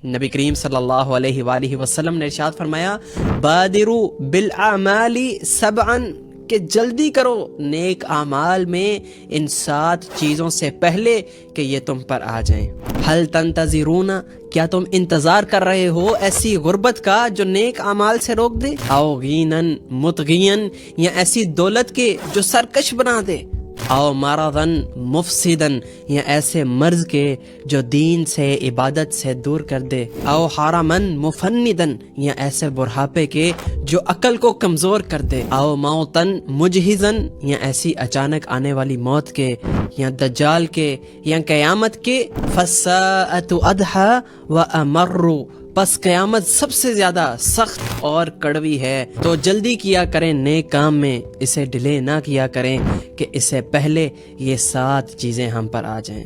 نبی کریم صلی اللہ علیہ وآلہ وسلم نے ارشاد فرمایا بادرو بالاعمال سبعا، کہ جلدی کرو نیک اعمال میں ان 7 چیزوں سے پہلے کہ یہ تم پر آ جائیں۔ حل تنتظرون، کیا تم انتظار کر رہے ہو ایسی غربت کا جو نیک اعمال سے روک دے؟ او غینن مطغین، یا ایسی دولت کے جو سرکش بنا دے؟ او مرضن مفسدن، یا ایسے مرض کے جو دین سے عبادت سے دور کر دے؟ او حرمن مفندن، یا ایسے بڑھاپے کے جو عقل کو کمزور کر دے؟ او موتن مجہزن، یا ایسی اچانک آنے والی موت کے، یا دجال کے، یا قیامت کے؟ فالساعۃ ادھا وامر، پس قیامت سب سے زیادہ سخت اور کڑوی ہے، تو جلدی کیا کریں نیک کام میں، اسے ڈیلے نہ کیا کریں کہ اس سے پہلے یہ 7 چیزیں ہم پر آ جائیں۔